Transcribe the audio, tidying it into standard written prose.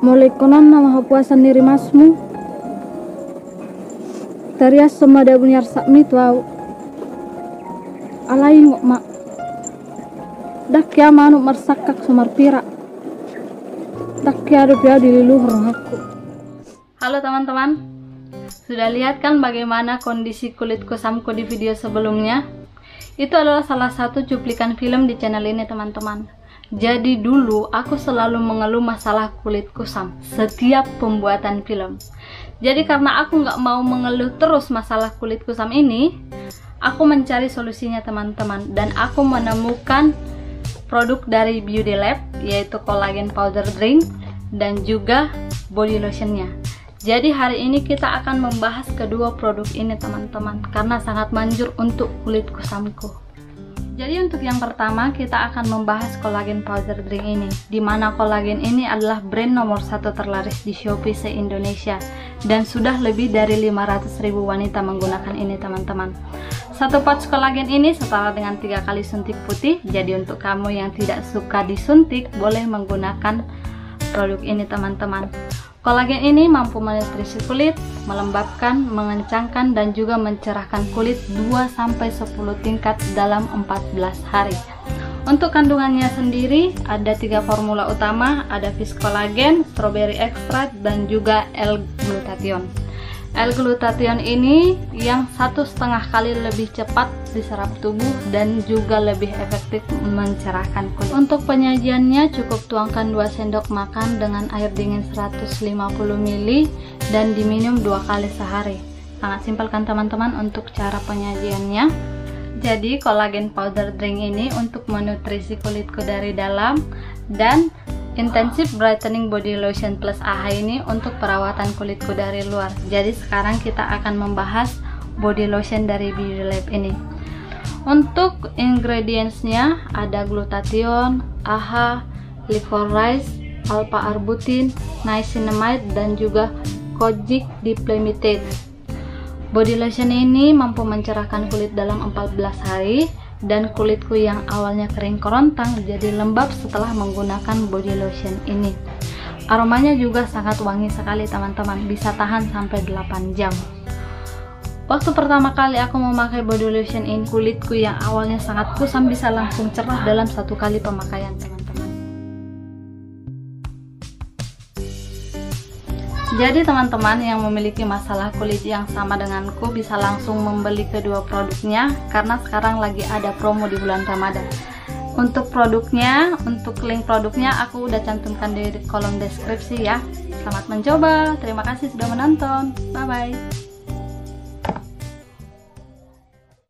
Mulai konan nama hapuasan diri masmu. Tarias sama dia punya sakmi tuau. Alai ngok mak. Dak ya manu marsakak sumar pira. Dak ya ada dia diluhur aku. Halo teman-teman. Sudah lihat kan bagaimana kondisi kulit kusamku di video sebelumnya? Itu adalah salah satu cuplikan film di channel ini teman-teman. Jadi dulu aku selalu mengeluh masalah kulit kusam setiap pembuatan film. Jadi karena aku nggak mau mengeluh terus masalah kulit kusam ini, aku mencari solusinya teman-teman. Dan aku menemukan produk dari Beauty Lab, yaitu collagen powder drink dan juga body lotionnya. Jadi hari ini kita akan membahas kedua produk ini teman-teman, karena sangat manjur untuk kulit kusamku. Jadi untuk yang pertama kita akan membahas collagen powder drink ini, dimana collagen ini adalah brand nomor 1 terlaris di Shopee se-Indonesia dan sudah lebih dari 500.000 wanita menggunakan ini teman-teman. Satu pouch collagen ini setara dengan 3 kali suntik putih. Jadi untuk kamu yang tidak suka disuntik boleh menggunakan produk ini teman-teman. Kolagen ini mampu menutrisi kulit, melembabkan, mengencangkan, dan juga mencerahkan kulit 2-10 tingkat dalam 14 hari. Untuk kandungannya sendiri ada 3 formula utama, ada fish collagen, strawberry extract, dan juga L-glutathione. L-glutathione ini yang 1,5 kali lebih cepat diserap tubuh dan juga lebih efektif mencerahkan kulit. Untuk penyajiannya cukup tuangkan 2 sendok makan dengan air dingin 150 ml dan diminum 2 kali sehari. Sangat simpel kan teman-teman untuk cara penyajiannya. Jadi collagen powder drink ini untuk menutrisi kulitku dari dalam, dan Intensive Brightening Body Lotion Plus AHA ini untuk perawatan kulitku dari luar. Jadi sekarang kita akan membahas body lotion dari Beauty Lab ini. Untuk ingredientsnya ada glutathione, AHA, liforise, alpha-arbutin, niacinamide, dan juga kojic diplimitate. Body lotion ini mampu mencerahkan kulit dalam 14 hari. Dan kulitku yang awalnya kering kerontang jadi lembab setelah menggunakan body lotion ini. Aromanya juga sangat wangi sekali teman-teman, bisa tahan sampai 8 jam. Waktu pertama kali aku memakai body lotion ini, kulitku yang awalnya sangat kusam bisa langsung cerah dalam 1 kali pemakaian teman-teman. Jadi teman-teman yang memiliki masalah kulit yang sama denganku bisa langsung membeli kedua produknya, karena sekarang lagi ada promo di bulan Ramadan. Untuk produknya, untuk link produknya aku udah cantumkan di kolom deskripsi ya. Selamat mencoba, terima kasih sudah menonton, bye bye.